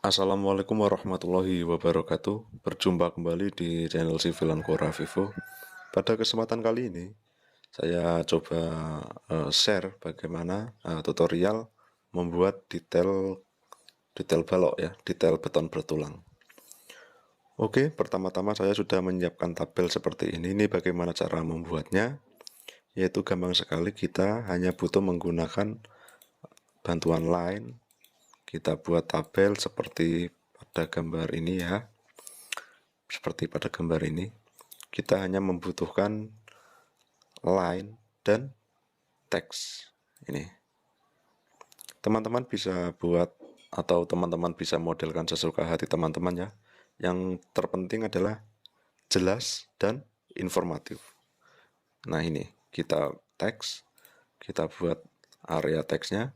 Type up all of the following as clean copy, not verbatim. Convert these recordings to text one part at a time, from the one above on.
Assalamualaikum warahmatullahi wabarakatuh. Berjumpa kembali di channel Civil Quora Vivo. Pada kesempatan kali ini, saya coba share bagaimana tutorial membuat detail balok ya, detail beton bertulang. Oke, pertama-tama saya sudah menyiapkan tabel seperti ini. Ini bagaimana cara membuatnya? Yaitu gampang sekali, kita hanya butuh menggunakan bantuan line. Kita buat tabel seperti pada gambar ini ya. Seperti pada gambar ini, kita hanya membutuhkan line dan teks ini. Teman-teman bisa buat atau teman-teman bisa modelkan sesuka hati teman-teman ya. Yang terpenting adalah jelas dan informatif. Nah, ini kita teks, kita buat area teksnya.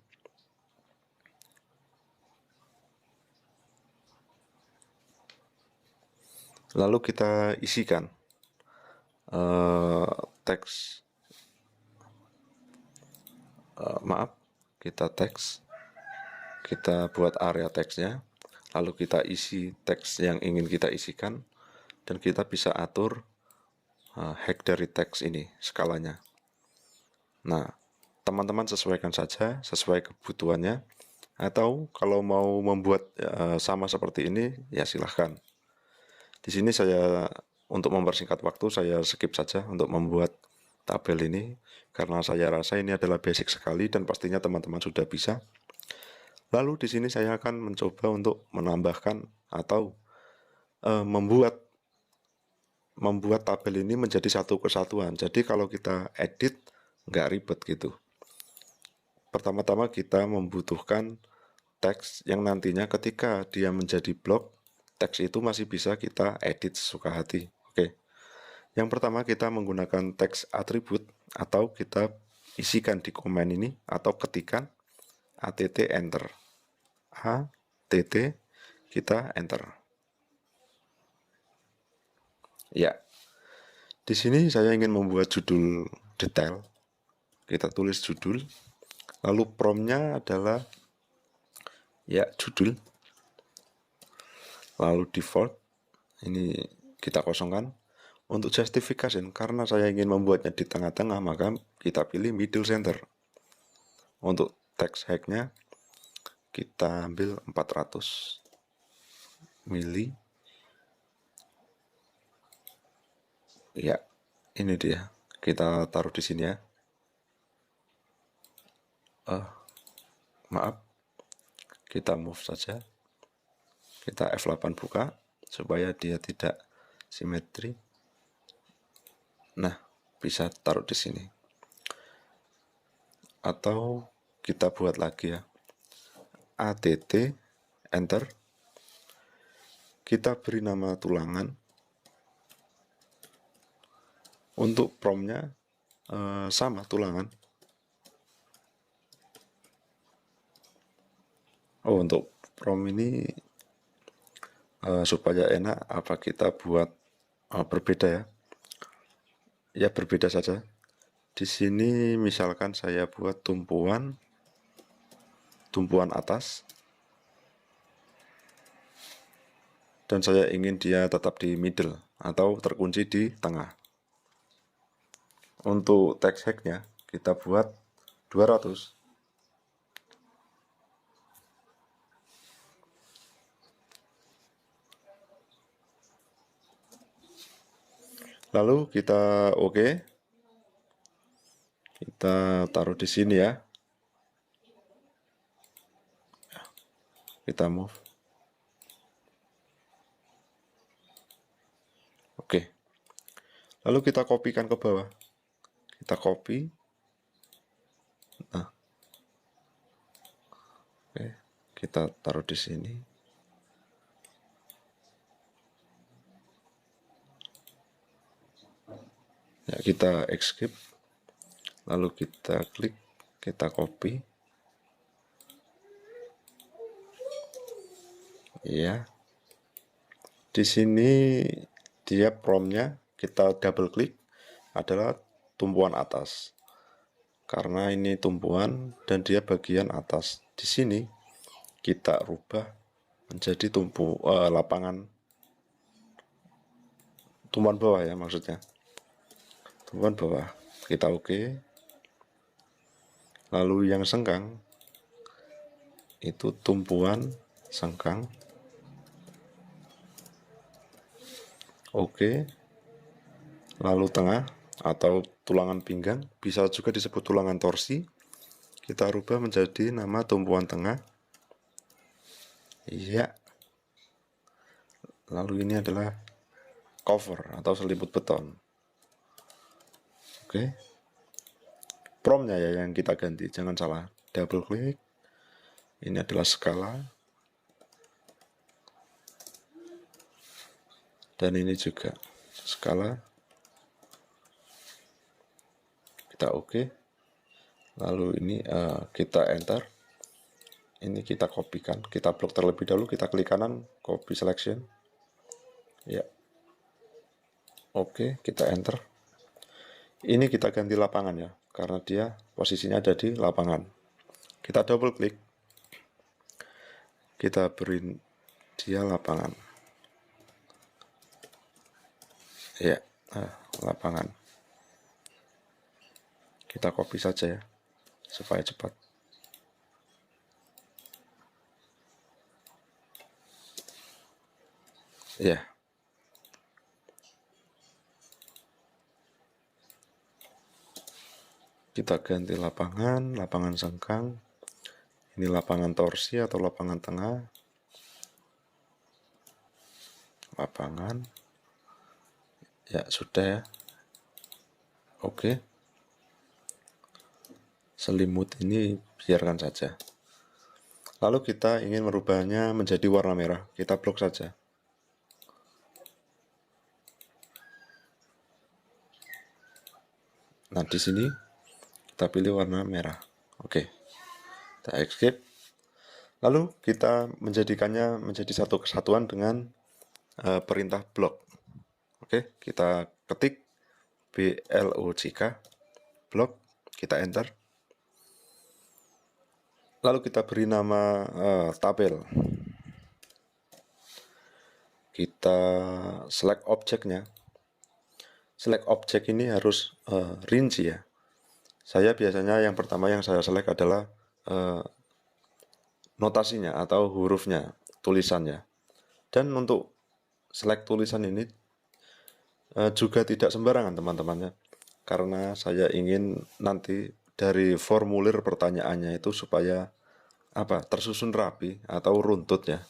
Lalu kita isikan teks, maaf, kita teks, kita buat area teksnya, lalu kita isi teks yang ingin kita isikan, dan kita bisa atur height dari teks ini, skalanya. Nah, teman-teman sesuaikan saja sesuai kebutuhannya, atau kalau mau membuat sama seperti ini ya silahkan. Di sini saya, untuk mempersingkat waktu, saya skip saja untuk membuat tabel ini karena saya rasa ini adalah basic sekali dan pastinya teman-teman sudah bisa. Lalu di sini saya akan mencoba untuk menambahkan atau membuat tabel ini menjadi satu kesatuan. Jadi kalau kita edit nggak ribet gitu. Pertama-tama kita membutuhkan teks yang nantinya ketika dia menjadi blok, teks itu masih bisa kita edit sesuka hati. Oke. Yang pertama kita menggunakan teks atribut atau kita isikan di komen ini atau ketikan att enter. att kita enter. Ya. Di sini saya ingin membuat judul detail. Kita tulis judul. Lalu promptnya adalah ya judul. Lalu default ini kita kosongkan. Untuk justification, karena saya ingin membuatnya di tengah-tengah, maka kita pilih middle center. Untuk text height-nya kita ambil 400 mili. Ya, ini dia. Kita taruh di sini ya. Maaf, kita move saja. Kita F8 buka supaya dia tidak simetri. Nah, bisa taruh di sini. Atau kita buat lagi ya. att enter. Kita beri nama tulangan. Untuk promptnya sama tulangan. Untuk prompt ini supaya enak, apa kita buat berbeda ya? Ya berbeda saja. Di sini misalkan saya buat tumpuan atas, dan saya ingin dia tetap di middle atau terkunci di tengah. Untuk text height-nya kita buat 200. Lalu kita oke. Kita taruh di sini ya. Kita move. Oke. Lalu kita kopikan ke bawah. Kita copy. Nah. Oke, kita taruh di sini. Ya, kita escape. Lalu kita klik, kita copy. Ya. Di sini dia promptnya kita double klik adalah tumpuan atas. Karena ini tumpuan dan dia bagian atas. Di sini kita rubah menjadi lapangan tumpuan bawah ya, maksudnya tumpuan bawah. Kita oke. Lalu yang sengkang itu tumpuan sengkang. Oke. Lalu tengah atau tulangan pinggang, bisa juga disebut tulangan torsi, kita rubah menjadi nama tumpuan tengah. Iya. Lalu ini adalah cover atau selimut beton. Oke. Promnya ya yang kita ganti, jangan salah. Double klik. Ini adalah skala. Dan ini juga skala. Kita oke. Lalu ini kita enter. Ini kita kopikan, kita blok terlebih dahulu, kita klik kanan, copy selection. Ya. Oke, kita enter. Ini kita ganti lapangan ya, karena dia posisinya ada di lapangan. Kita double klik. Kita beri dia lapangan. Ya, lapangan. Kita copy saja ya, supaya cepat. Ya. Kita ganti lapangan sengkang. Ini lapangan torsi atau lapangan tengah. Lapangan. Ya, sudah ya. Oke. Selimut ini biarkan saja. Lalu kita ingin merubahnya menjadi warna merah. Kita blok saja. Nah, di sini kita pilih warna merah. Oke. Kita escape. Lalu kita menjadikannya menjadi satu kesatuan dengan perintah blok. Oke, kita ketik BLOCK blok, kita enter. Lalu kita beri nama tabel. Kita select objeknya. Select objek ini harus rinci ya. Saya biasanya yang pertama yang saya select adalah notasinya atau hurufnya, tulisannya. Dan untuk select tulisan ini juga tidak sembarangan teman-temannya, karena saya ingin nanti dari formulir pertanyaannya itu supaya tersusun rapi atau runtut ya.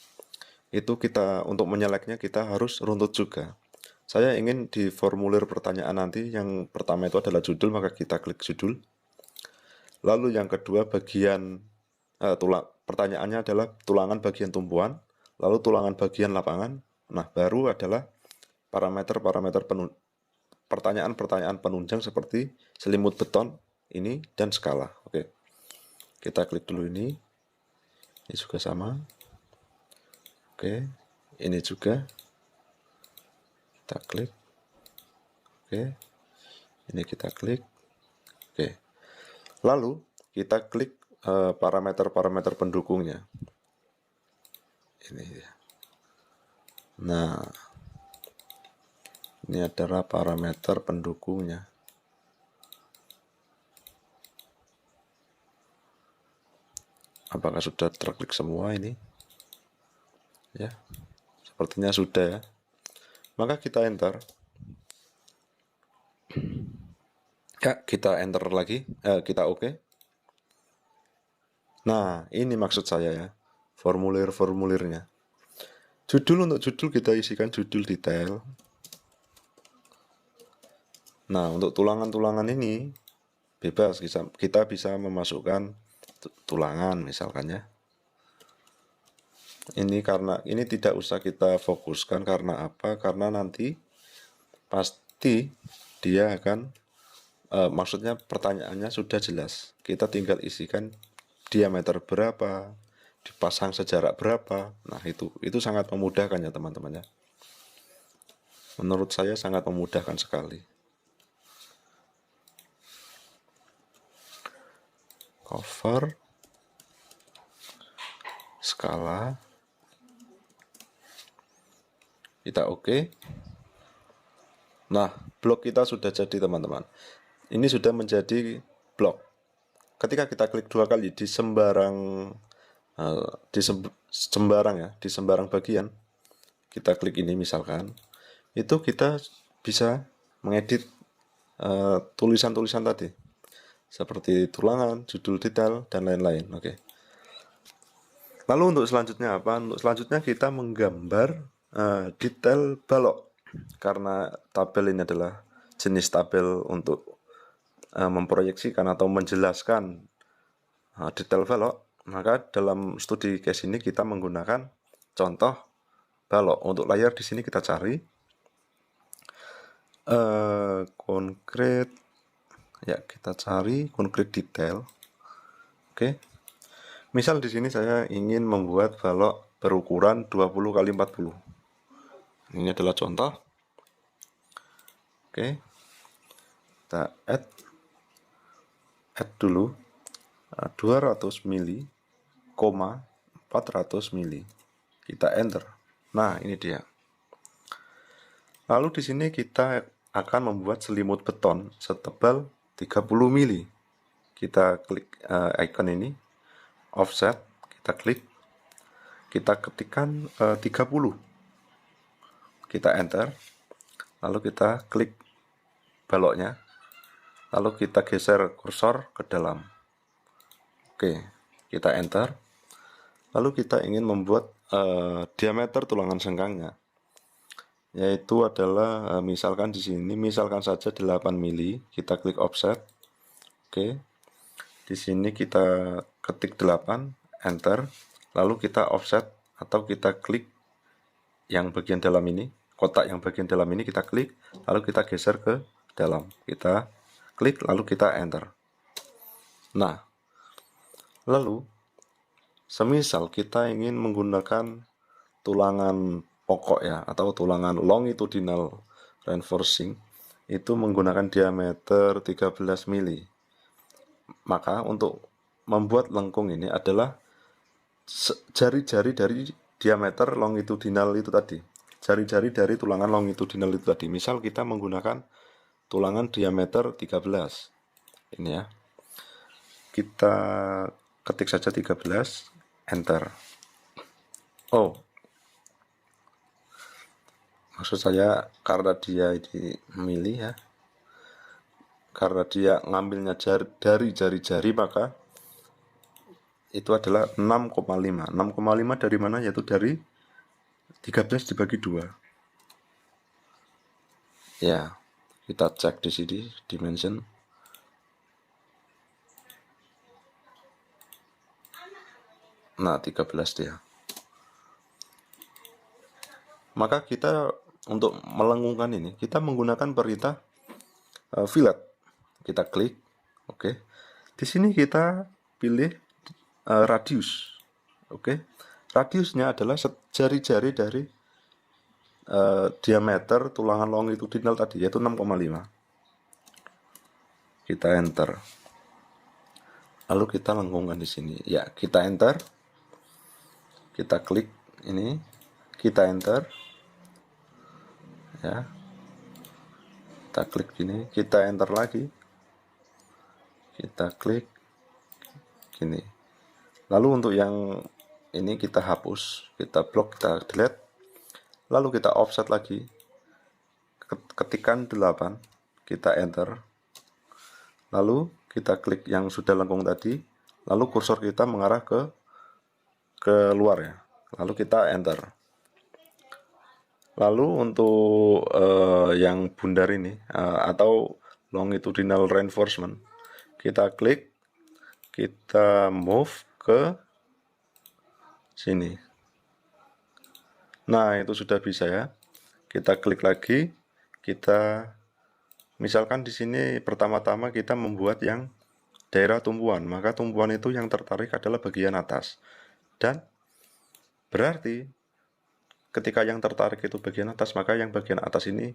Itu kita untuk menyeleknya kita harus runtut juga. Saya ingin di formulir pertanyaan nanti yang pertama itu adalah judul, maka kita klik judul. Lalu yang kedua bagian pertanyaannya adalah tulangan bagian tumpuan, lalu tulangan bagian lapangan. Nah, baru adalah parameter-parameter pertanyaan-pertanyaan penunjang seperti selimut beton ini dan skala. Oke. Kita klik dulu ini. Ini juga sama. Oke. Ini juga. Kita klik. Oke. Ini kita klik. Oke. Lalu kita klik parameter-parameter pendukungnya. Ini ya. Nah, ini adalah parameter pendukungnya. Apakah sudah terklik semua ini? Ya, sepertinya sudah ya. Maka kita enter. Ya, kita enter lagi. Kita oke. Nah, ini maksud saya ya, formulir-formulirnya. Judul, untuk judul kita isikan judul detail. Nah, untuk tulangan-tulangan ini bebas, kita bisa memasukkan tulangan misalkan ya. Ini karena ini tidak usah kita fokuskan, karena apa? Karena nanti pasti dia akan maksudnya pertanyaannya sudah jelas. Kita tinggal isikan diameter berapa, dipasang sejarak berapa. Nah, itu sangat memudahkan ya teman-teman ya. Menurut saya sangat memudahkan sekali. Cover, skala, kita oke. Nah, blok kita sudah jadi teman-teman. Ini sudah menjadi blok. Ketika kita klik 2 kali di sembarang di sembarang bagian, kita klik ini misalkan, itu kita bisa mengedit tulisan-tulisan tadi seperti tulangan, judul detail, dan lain-lain. Oke. Lalu untuk selanjutnya apa? Untuk selanjutnya kita menggambar detail balok. Karena tabel ini adalah jenis tabel untuk memproyeksikan atau menjelaskan detail balok, maka dalam studi case ini kita menggunakan contoh balok. Untuk layar di sini kita cari konkret, ya kita cari konkret detail. Oke. Misal di sini saya ingin membuat balok berukuran 20 kali 40. Ini adalah contoh. Oke. Kita add dulu 200 mili, 400 mili. Kita enter. Nah, ini dia. Lalu di sini kita akan membuat selimut beton setebal 30 mili. Kita klik icon ini, offset, kita klik, kita ketikkan 30, kita enter, lalu kita klik baloknya, lalu kita geser kursor ke dalam. Oke, kita enter, lalu kita ingin membuat diameter tulangan sengkangnya, yaitu adalah misalkan di sini, misalkan saja 8 mili, kita klik offset. Oke, di sini kita ketik 8, enter, lalu kita offset atau kita klik yang bagian dalam ini, kotak yang bagian dalam ini kita klik, lalu kita geser ke dalam, kita klik, lalu kita enter. Nah, lalu semisal kita ingin menggunakan tulangan pokok ya, atau tulangan longitudinal reinforcing, itu menggunakan diameter 13 mili. Maka untuk membuat lengkung ini adalah jari-jari dari diameter longitudinal itu tadi. Jari-jari dari tulangan longitudinal itu tadi. Misal kita menggunakan tulangan diameter 13. Ini ya. Kita ketik saja 13, enter. Oh, maksud saya karena dia ini mili ya, karena dia ngambilnya dari jari-jari, maka itu adalah 6,5. 6,5 dari mana? Yaitu dari 13 dibagi 2. Ya, kita cek di sini dimension. Nah, 13 dia. Maka kita untuk melengkungkan ini, kita menggunakan perintah fillet. Kita klik, oke. Di sini kita pilih radius, oke. Radiusnya adalah jari-jari dari diameter tulangan longitudinal tadi, yaitu 6,5. Kita enter. Lalu kita lengkungkan di sini. Ya, kita enter. Kita klik ini, kita enter. Ya. Kita klik gini, kita enter lagi. Kita klik gini. Lalu untuk yang ini kita hapus, kita blok, kita delete. Lalu kita offset lagi. Ketikan 8, kita enter. Lalu kita klik yang sudah lengkung tadi, lalu kursor kita mengarah ke luar ya. Lalu kita enter. Lalu untuk yang bundar ini atau longitudinal reinforcement, kita klik, kita move ke sini. Nah, itu sudah bisa ya. Kita klik lagi, kita misalkan di sini pertama-tama kita membuat yang daerah tumpuan, maka tumpuan itu yang tertarik adalah bagian atas. Dan berarti ketika yang tertarik itu bagian atas, maka yang bagian atas ini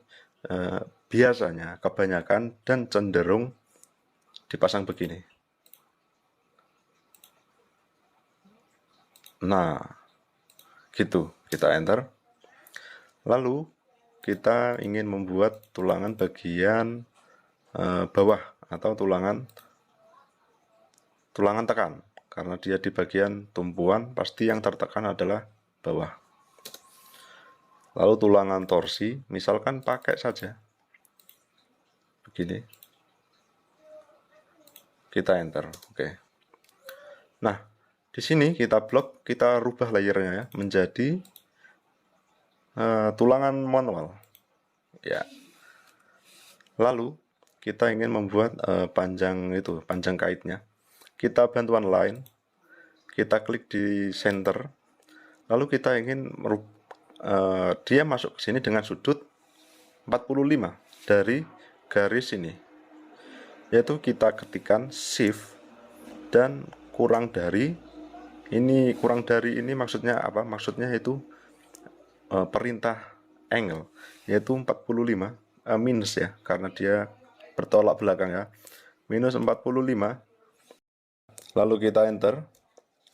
biasanya, kebanyakan, dan cenderung dipasang begini. Nah, gitu. Kita enter. Lalu kita ingin membuat tulangan bagian bawah atau tulangan tekan, karena dia di bagian tumpuan pasti yang tertekan adalah bawah. Lalu tulangan torsi misalkan pakai saja begini, kita enter. Oke. Nah, di sini kita blok, kita rubah layernya ya menjadi tulangan manual ya. Lalu kita ingin membuat panjang kaitnya, kita bantuan line, kita klik di center, lalu kita ingin dia masuk ke sini dengan sudut 45 dari garis ini, yaitu kita ketikkan shift dan kurang dari ini. Kurang dari ini maksudnya apa? Maksudnya itu perintah angle, yaitu 45 minus ya, karena dia bertolak belakang ya, minus 45. Lalu kita enter.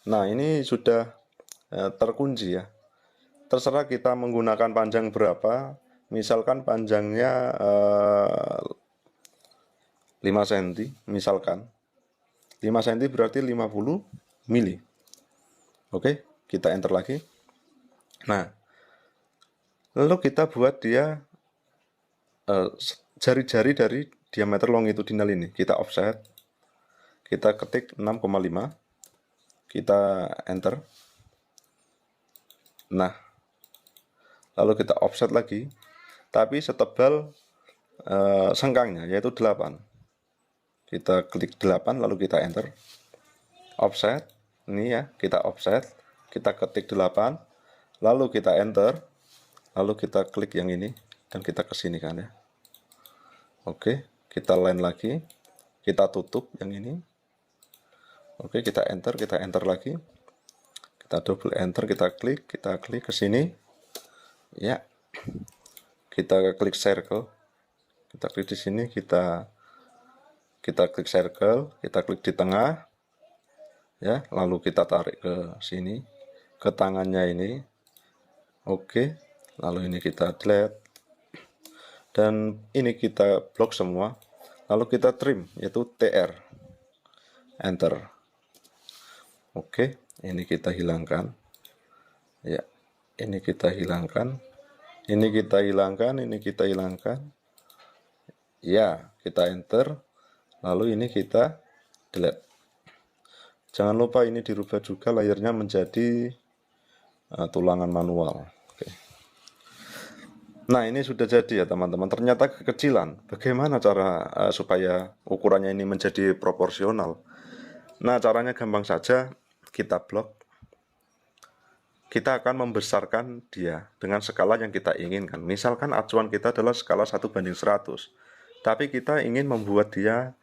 Nah, ini sudah terkunci ya. Terserah kita menggunakan panjang berapa, misalkan panjangnya 5 cm, misalkan 5 cm berarti 50 mili. Oke, kita enter lagi. Nah, lalu kita buat dia jari-jari dari diameter longitudinal ini, kita offset, kita ketik 6,5, kita enter. Nah, lalu kita offset lagi, tapi setebal sengkangnya, yaitu 8. Kita klik 8, lalu kita enter. Offset, ini ya, kita offset, kita ketik 8, lalu kita enter, lalu kita klik yang ini, dan kita kesini kan ya. Oke, kita line lagi, kita tutup yang ini. Oke, kita enter lagi, kita double enter, kita klik ke sini ya, kita klik circle, kita klik di sini, kita klik circle, kita klik di tengah ya, lalu kita tarik ke sini, ke tangannya ini. Oke, lalu ini kita delete dan ini kita blok semua, lalu kita trim, yaitu TR, enter. Oke, ini kita hilangkan ya, ini kita hilangkan, ini kita hilangkan, ini kita hilangkan ya, kita enter, lalu ini kita delete. Jangan lupa ini dirubah juga layernya menjadi tulangan manual. Oke. Nah, ini sudah jadi ya teman-teman, ternyata kekecilan. Bagaimana cara supaya ukurannya ini menjadi proporsional? Nah, caranya gampang saja, kita blok, kita akan membesarkan dia dengan skala yang kita inginkan. Misalkan acuan kita adalah skala 1:100, tapi kita ingin membuat dia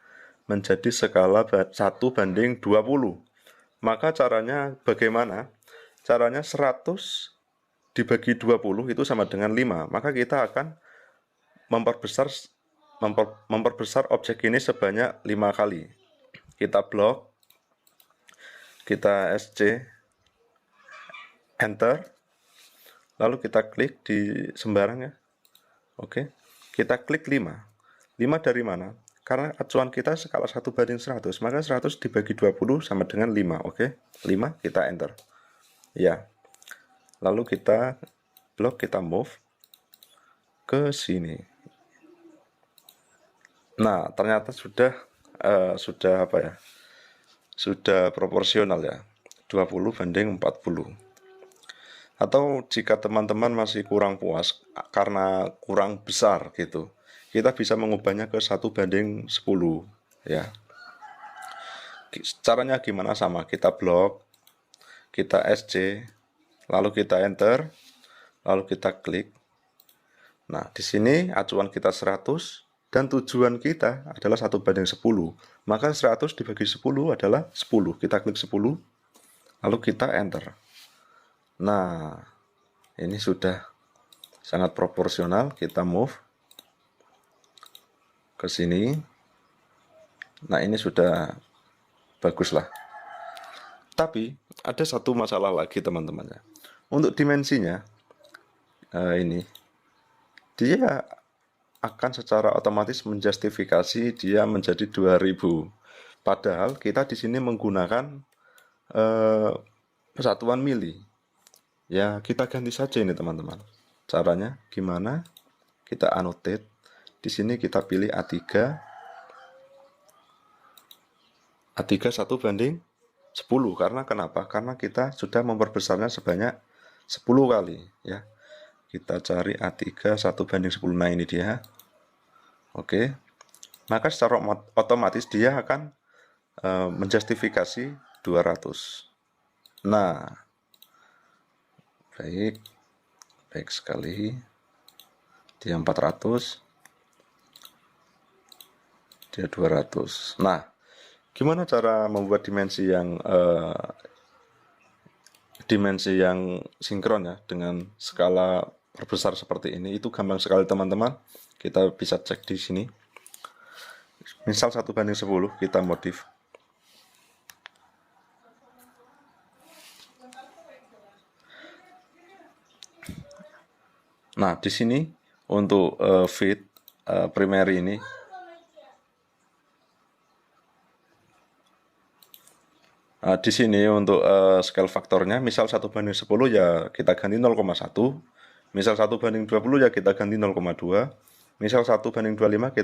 menjadi skala 1:20. Maka caranya bagaimana? Caranya 100 dibagi 20 itu sama dengan 5. Maka kita akan memperbesar objek ini sebanyak 5 kali. Kita blok, kita SC, enter, lalu kita klik di sembarang ya. Oke, kita klik 5. 5 dari mana? Karena acuan kita skala 1:100, maka 100 dibagi 20 sama dengan 5. Oke, 5, kita enter ya. Lalu kita blok, kita move ke sini. Nah, ternyata sudah apa ya, sudah proporsional ya, 20:40. Atau jika teman-teman masih kurang puas karena kurang besar gitu, kita bisa mengubahnya ke 1:10 ya. Caranya gimana? Sama, kita blok, kita SC, lalu kita enter, lalu kita klik. Nah, di sini acuan kita 100 dan tujuan kita adalah 1:10. Maka 100 dibagi 10 adalah 10. Kita klik 10, lalu kita enter. Nah, ini sudah sangat proporsional. Kita move ke sini. Nah, ini sudah bagus lah. Tapi ada satu masalah lagi teman-teman ya. Untuk dimensinya ini dia akan secara otomatis menjustifikasi dia menjadi 2000. Padahal kita di sini menggunakan persatuan mili. Ya, kita ganti saja ini teman-teman. Caranya gimana? Kita annotate. Di sini kita pilih A3. A3 1 banding 10. Karena kenapa? Karena kita sudah memperbesarnya sebanyak 10 kali ya. Kita cari A3 1 banding 10. Nah, ini dia. Oke. Maka secara otomatis dia akan menjustifikasi 200. Nah, baik sekali. Dia 400, dia 200. Nah, gimana cara membuat dimensi yang sinkron ya dengan skala perbesar seperti ini? Itu gampang sekali teman-teman. Kita bisa cek di sini. Misal 1 banding 10 kita modif. Nah, di sini untuk feed primary ini di sini untuk scale faktornya misal 1 banding 10 ya kita ganti 0,1. Misal 1 banding 20 ya kita ganti 0,2. Misal 1 banding 25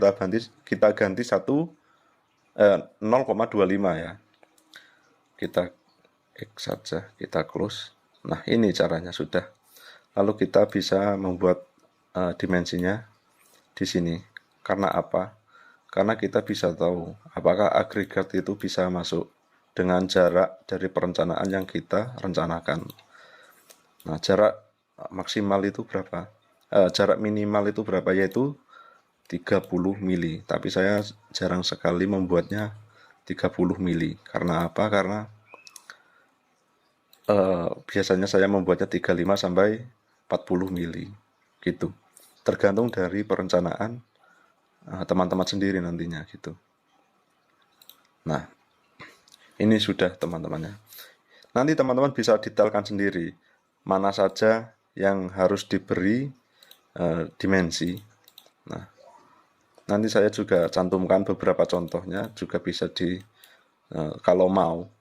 kita ganti 0,25 ya. Kita X saja, kita close. Nah, ini caranya sudah. Lalu kita bisa membuat dimensinya di sini. Karena apa? Karena kita bisa tahu apakah agregat itu bisa masuk dengan jarak dari perencanaan yang kita rencanakan. Nah, jarak maksimal itu berapa? Jarak minimal itu berapa? Yaitu 30 mili. Tapi saya jarang sekali membuatnya 30 mili. Karena apa? Karena biasanya saya membuatnya 35 sampai 40 mili. Gitu. Tergantung dari perencanaan teman-teman sendiri nantinya gitu. Nah, ini sudah teman-temannya. Nanti teman-teman bisa detailkan sendiri mana saja yang harus diberi dimensi. Nah, nanti saya juga cantumkan beberapa contohnya, juga bisa kalau mau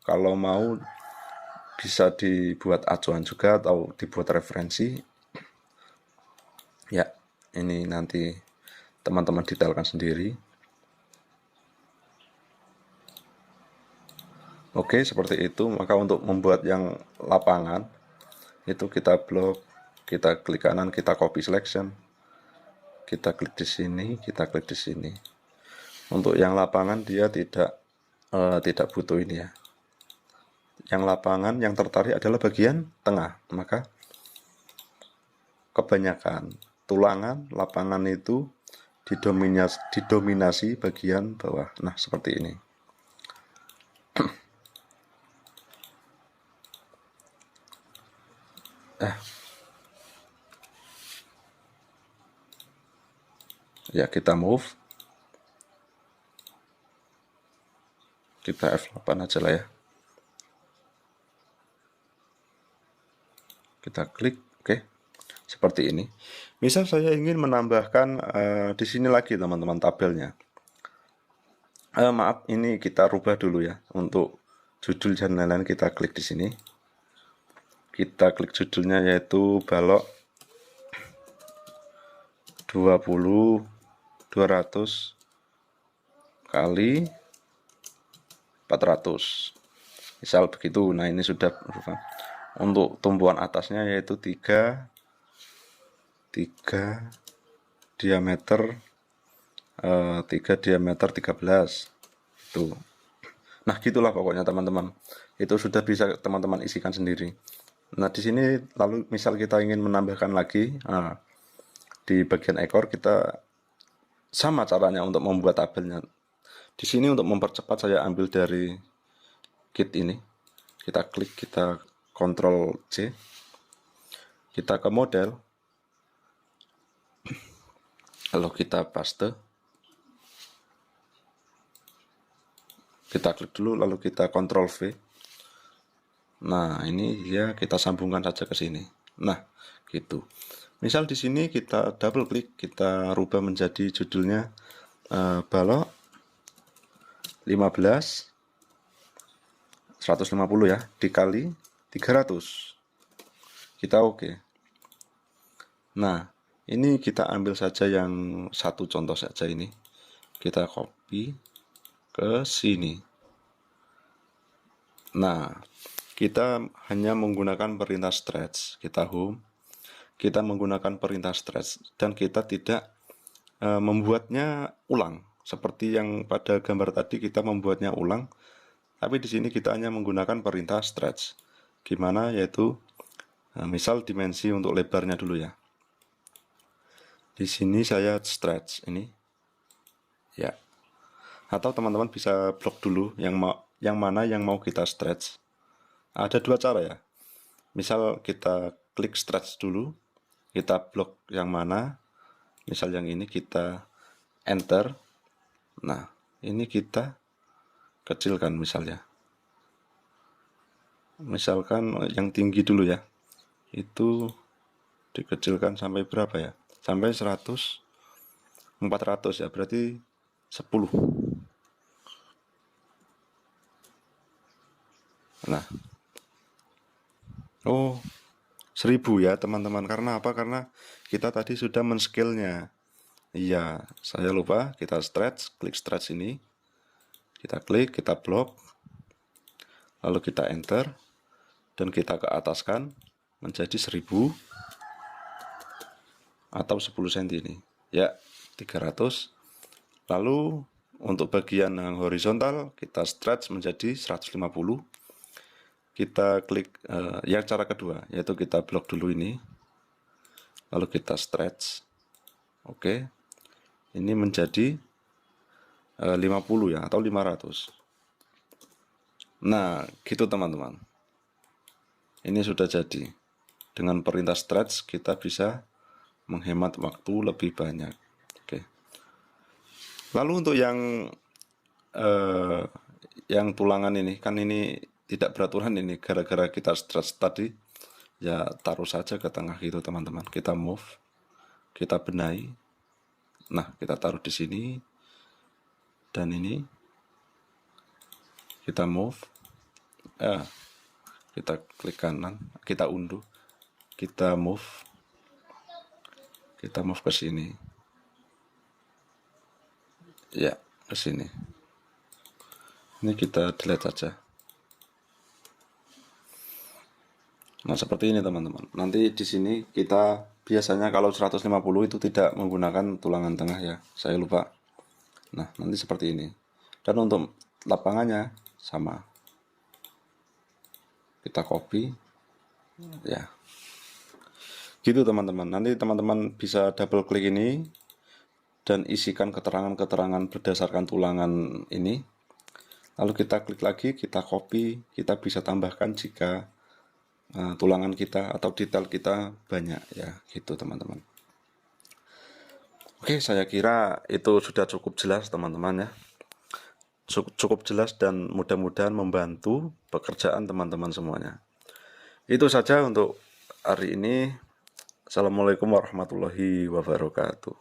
bisa dibuat acuan juga atau dibuat referensi. Ya, ini nanti teman-teman detailkan sendiri. Oke, seperti itu. Maka untuk membuat yang lapangan itu kita blok, kita klik kanan, kita copy selection, kita klik di sini, kita klik di sini. Untuk yang lapangan dia tidak butuh ini ya. Yang lapangan yang tertarik adalah bagian tengah. Maka kebanyakan tulangan lapangan itu didominasi bagian bawah. Nah, seperti ini. Ya, kita move. Kita F8 aja lah ya. Kita klik, oke. Seperti ini. Misal saya ingin menambahkan di sini lagi teman-teman tabelnya. Maaf, ini kita rubah dulu ya. Untuk judul dan lain-lain kita klik di sini. Kita klik judulnya yaitu balok 200 kali 400. Misal begitu. Nah, ini sudah berubah. Untuk tumpuan atasnya yaitu 3 diameter 3 diameter 13 itu. Nah, gitulah pokoknya teman-teman. Itu sudah bisa teman-teman isikan sendiri. Nah, di sini lalu misal kita ingin menambahkan lagi di bagian ekor, kita sama caranya untuk membuat tabelnya. Di sini untuk mempercepat saya ambil dari kit ini. Kita klik, kita Ctrl C. Kita ke model. Lalu kita paste. Kita klik dulu lalu kita Ctrl V. Nah, ini ya kita sambungkan saja ke sini. Nah, gitu. Misal di sini kita double klik, kita rubah menjadi judulnya balok 15 150 ya, dikali 300. Kita oke. Nah, ini kita ambil saja yang satu contoh saja ini. Kita copy ke sini. Nah, kita hanya menggunakan perintah stretch. Kita home. Kita menggunakan perintah stretch dan kita tidak membuatnya ulang. Seperti yang pada gambar tadi kita membuatnya ulang. Tapi di sini kita hanya menggunakan perintah stretch. Gimana? Yaitu misal dimensi untuk lebarnya dulu ya. Di sini saya stretch ini. Ya. Atau teman-teman bisa blok dulu yang mana yang mau kita stretch. Ada dua cara ya. Misal kita klik stretch dulu, kita blok yang mana. Misal yang ini kita enter. Nah, ini kita kecilkan misalnya. Misalkan yang tinggi dulu ya. Itu dikecilkan sampai berapa ya? Sampai 100, 400 ya, berarti 10. Nah, oh 1000 ya teman-teman. Karena apa? Karena kita tadi sudah men-scale-nya. Iya, saya lupa. Kita stretch, klik stretch ini. Kita klik, kita blok. Lalu kita enter. Dan kita ke ataskan menjadi 1000 atau 10 cm ini. Ya, 300. Lalu untuk bagian yang horizontal kita stretch menjadi 150. Kita klik yang cara kedua, yaitu kita blok dulu ini. Lalu kita stretch. Oke. Ini menjadi 50 ya, atau 500. Nah, gitu teman-teman. Ini sudah jadi. Dengan perintah stretch kita bisa menghemat waktu lebih banyak. Oke. Lalu untuk yang tulangan ini, kan ini tidak beraturan ini gara-gara kita stretch tadi. Ya taruh saja ke tengah gitu teman-teman. Kita move, kita benahi. Nah, kita taruh di sini. Dan ini kita move. Kita klik kanan, kita unduh, kita move ke sini. Ya, ke sini. Ini kita delete saja. Nah, seperti ini teman-teman. Nanti di sini kita biasanya kalau 150 itu tidak menggunakan tulangan tengah ya. Saya lupa. Nah, nanti seperti ini. Dan untuk lapangannya sama. Kita copy. Ya. Gitu teman-teman. Nanti teman-teman bisa double klik ini dan isikan keterangan-keterangan berdasarkan tulangan ini. Lalu kita klik lagi, kita copy, kita bisa tambahkan jika tulangan kita atau detail kita banyak ya, gitu teman-teman. Oke, saya kira itu sudah cukup jelas teman-teman ya. Cukup jelas dan mudah-mudahan membantu pekerjaan teman-teman semuanya. Itu saja untuk hari ini. Assalamualaikum warahmatullahi wabarakatuh.